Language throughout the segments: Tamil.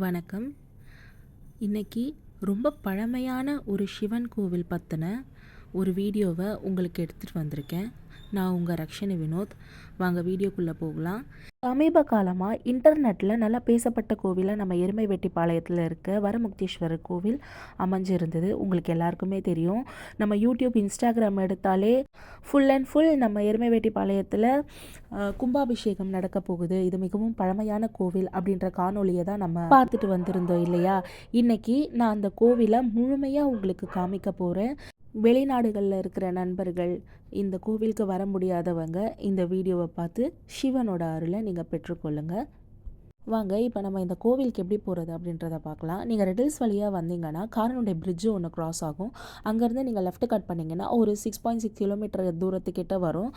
வணக்கம். இன்னைக்கு ரொம்ப பழமையான ஒரு சிவன் கோவில் பற்றின ஒரு வீடியோவை உங்களுக்கு எடுத்துகிட்டு வந்திருக்கேன். நான் உங்கள் ரக்ஷினி வினோத். வாங்க வீடியோக்குள்ளே போகலாம். சமீப காலமாக இன்டர்நெட்டில் நல்லா பேசப்பட்ட கோவிலாக நம்ம எருமைவெட்டிப்பாளையத்தில் இருக்க வரமுக்தீஸ்வரர் கோவில் அமைஞ்சிருந்தது. உங்களுக்கு எல்லாருக்குமே தெரியும். நம்ம யூடியூப், இன்ஸ்டாகிராம் எடுத்தாலே ஃபுல் அண்ட் ஃபுல் நம்ம எருமைவெட்டிப்பாளையத்தில் கும்பாபிஷேகம் நடக்க போகுது, இது மிகவும் பழமையான கோவில் அப்படின்ற காணொலியை தான் நம்ம பார்த்துட்டு வந்திருந்தோம் இல்லையா. இன்னைக்கு நான் அந்த கோவிலை முழுமையாக உங்களுக்கு காமிக்க போகிறேன். வெளிநாடுகளில் இருக்கிற நண்பர்கள், இந்த கோவிலுக்கு வர முடியாதவங்க இந்த வீடியோவை பார்த்து சிவனோட அருளை நீங்கள் பெற்றுக்கொள்ளுங்கள். வாங்க இப்போ நம்ம இந்த கோவிலுக்கு எப்படி போகிறது அப்படின்றத பார்க்கலாம். நீங்கள் ரெட் ஹில்ஸ் வழியாக வந்தீங்கன்னா காரனுடைய பிரிட்ஜு ஒன்று க்ராஸ் ஆகும். அங்கேருந்து நீங்கள் லெஃப்ட் கட் பண்ணிங்கன்னா ஒரு 6.6 கிலோமீட்டர் தூரத்துக்கிட்ட வரும்.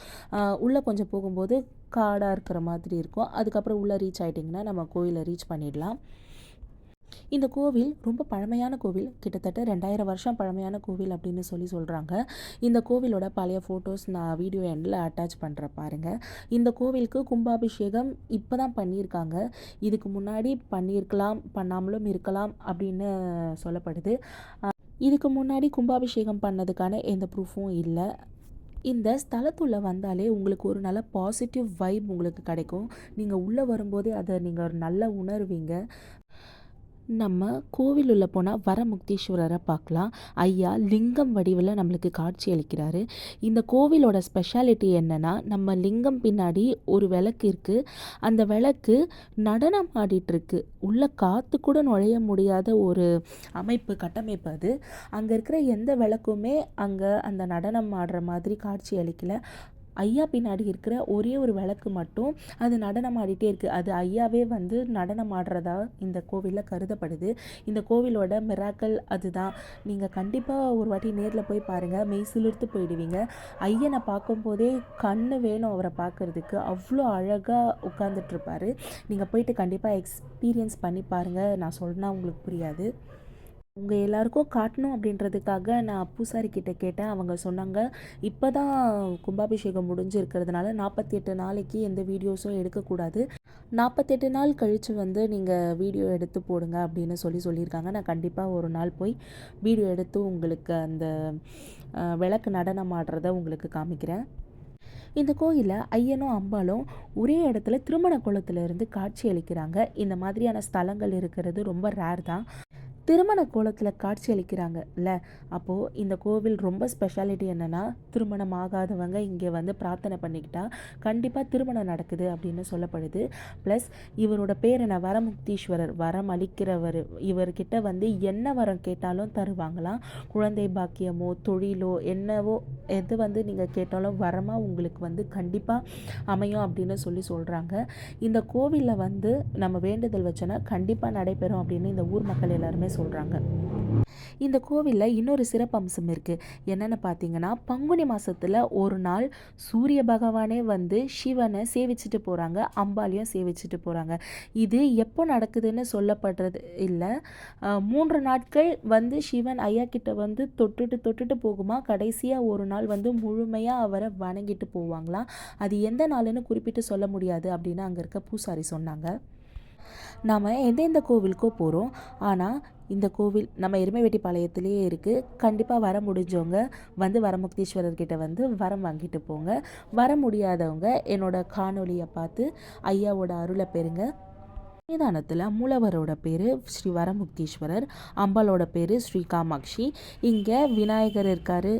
உள்ளே கொஞ்சம் போகும்போது காடாக இருக்கிற மாதிரி இருக்கும். அதுக்கப்புறம் உள்ளே ரீச் ஆகிட்டிங்கன்னா நம்ம கோவிலை ரீச் பண்ணிடலாம். இந்த கோவில் ரொம்ப பழமையான கோவில், கிட்டத்தட்ட 2000 வருஷம் பழமையான கோவில் அப்படின்னு சொல்கிறாங்க. இந்த கோவிலோட பழைய ஃபோட்டோஸ் நான் வீடியோ எண்டில் அட்டாச் பண்ணுறேன் பாருங்கள். இந்த கோவிலுக்கு கும்பாபிஷேகம் இப்போ தான் பண்ணியிருக்காங்க. இதுக்கு முன்னாடி பண்ணியிருக்கலாம், பண்ணாமலும் இருக்கலாம் அப்படின்னு சொல்லப்படுது. இதுக்கு முன்னாடி கும்பாபிஷேகம் பண்ணதுக்கான எந்த ப்ரூஃபும் இல்லை. இந்த ஸ்தலத்துள்ளே வந்தாலே உங்களுக்கு ஒரு நல்ல பாசிட்டிவ் வைப் உங்களுக்கு கிடைக்கும். நீங்கள் உள்ளே வரும்போதே அதை நீங்கள் ஒரு நல்ல உணர்வீங்க. நம்ம கோவில் உள்ள போனால் வரமுக்தீஸ்வரரை பார்க்கலாம். ஐயா லிங்கம் வடிவில் நம்மளுக்கு காட்சி அளிக்கிறாரு. இந்த கோவிலோட ஸ்பெஷாலிட்டி என்னென்னா, நம்ம லிங்கம் பின்னாடி ஒரு விளக்கு இருக்குது. அந்த விளக்கு நடனம் ஆடிட்டுருக்கு. உள்ள காற்று கூட நுழைய முடியாத ஒரு கட்டமைப்பு அது. அங்கே இருக்கிற எந்த விளக்குமே அங்கே அந்த நடனம் ஆடுற மாதிரி காட்சி அளிக்கலை. ஐயா பின்னாடி இருக்கிற ஒரே ஒரு விளக்கு மட்டும் அது நடனம் ஆடிட்டே இருக்குது. அது ஐயாவே நடனம் ஆடுறதா இந்த கோவிலில் கருதப்படுது. இந்த கோவிலோட மிராக்கல் அதுதான். நீங்கள் கண்டிப்பாக ஒரு வாட்டி நேரில் போய் பாருங்கள், மெய் சிலிர்த்து போயிடுவீங்க. ஐயனை பார்க்கும்போதே கண்ணு வேணும் அவரை பார்க்குறதுக்கு. அவ்வளோ அழகாக உட்காந்துட்ருப்பார். நீங்கள் போயிட்டு கண்டிப்பாக எக்ஸ்பீரியன்ஸ் பண்ணி பாருங்கள். நான் சொன்னால் உங்களுக்கு புரியாது. உங்கள் எல்லாருக்கும் காட்டணும் அப்படின்றதுக்காக நான் பூசாரிக்கிட்ட கேட்டேன். அவங்க சொன்னாங்க, இப்போ தான் கும்பாபிஷேகம் முடிஞ்சிருக்கிறதுனால 48 நாளைக்கு எந்த வீடியோஸும் எடுக்கக்கூடாது, 48 நாள் கழித்து நீங்கள் வீடியோ எடுத்து போடுங்க அப்படின்னு சொல்லியிருக்காங்க. நான் கண்டிப்பாக ஒரு நாள் போய் வீடியோ எடுத்து உங்களுக்கு அந்த விளக்கு நடனம் ஆடுறத உங்களுக்கு காமிக்கிறேன். இந்த கோயிலில் ஐயனும் அம்பாலும் ஒரே இடத்துல திருமண கோலத்திலிருந்து காட்சி அளிக்கிறாங்க. இந்த மாதிரியான ஸ்தலங்கள் இருக்கிறது ரொம்ப ரேர் தான். திருமண கோலத்தில் காட்சி அளிக்கிறாங்கல்ல, அப்போது இந்த கோவில் ரொம்ப ஸ்பெஷாலிட்டி என்னென்னா, திருமணம் ஆகாதவங்க இங்கே பிரார்த்தனை பண்ணிக்கிட்டால் கண்டிப்பாக திருமணம் நடக்குது அப்படின்னு சொல்லப்படுது. ப்ளஸ் இவரோட பேர் என்ன, வரமுக்தீஸ்வரர், வரம் அளிக்கிறவர். இவர்கிட்ட என்ன வரம் கேட்டாலும் தருவாங்களாம். குழந்தை பாக்கியமோ தொழிலோ என்னவோ எது நீங்கள் கேட்டாலும் வரமாக உங்களுக்கு கண்டிப்பாக அமையும் அப்படின்னு சொல்கிறாங்க. இந்த கோவிலில் நம்ம வேண்டுதல் வச்சோன்னா கண்டிப்பாக நடைபெறும் அப்படின்னு இந்த ஊர் மக்கள் எல்லாருமே சொல்கிறாங்க. இந்த கோவிலில் இன்னொரு சிறப்பம்சம் இருக்குது. என்னென்னு பார்த்தீங்கன்னா, பங்குனி மாதத்தில் ஒரு நாள் சூரிய பகவானே சிவனை சேவிச்சுட்டு போகிறாங்க, அம்பாலையும் சேவிச்சுட்டு போகிறாங்க. இது எப்போ நடக்குதுன்னு சொல்லப்படுறது இல்லை. 3 நாட்கள் சிவன் ஐயா கிட்ட தொட்டுட்டு போகுமா. கடைசியாக ஒரு நாள் முழுமையாக அவரை வணங்கிட்டு போவாங்களாம். அது எந்த நாளுன்னு குறிப்பிட்டு சொல்ல முடியாது அப்படின்னு அங்கே இருக்க பூசாரி சொன்னாங்க. நாம் எந்தெந்த கோவிலுக்கோ போகிறோம், ஆனால் இந்த கோவில் நம்ம எருமைவெட்டிப்பாளையத்திலேயே இருக்குது. கண்டிப்பாக வர முடிஞ்சவங்க வரமுக்தீஸ்வரர்கிட்ட வரம் வாங்கிட்டு போங்க. வர முடியாதவங்க என்னோட காணொலியை பார்த்து ஐயாவோட அருளை பெறுங்க. சன்னிதானத்தில் மூலவரோட பேர் ஸ்ரீ வரமுக்தீஸ்வரர், அம்பாலோட பேர் ஸ்ரீ காமாட்சி. இங்கே விநாயகர் இருக்கார்,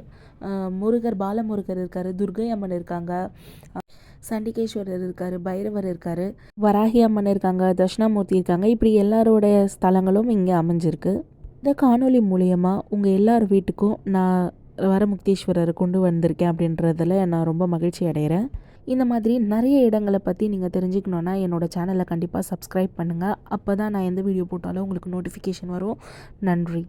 முருகர் பாலமுருகர் இருக்கார், துர்கை அம்மன் இருக்காங்க, சண்டிகேஸ்வரர் இருக்கார், பைரவர் இருக்கார், வராகி அம்மன் இருக்காங்க, தட்சிணாமூர்த்தி இருக்காங்க. இப்படி எல்லாரோடைய ஸ்தலங்களும் இங்கே அமைஞ்சிருக்கு. இந்த காணொலி மூலியமாக உங்கள் எல்லார் வீட்டுக்கும் நான் வரமுக்தீஸ்வரரை கொண்டு வந்திருக்கேன் அப்படின்றதில் நான் ரொம்ப மகிழ்ச்சி அடைகிறேன். இந்த மாதிரி நிறைய இடங்களை பற்றி நீங்கள் தெரிஞ்சுக்கணுன்னா என்னோடய சேனலை கண்டிப்பாக சப்ஸ்கிரைப் பண்ணுங்கள். அப்போ தான் நான் எந்த வீடியோ போட்டாலும் உங்களுக்கு நோட்டிஃபிகேஷன் வரும். நன்றி.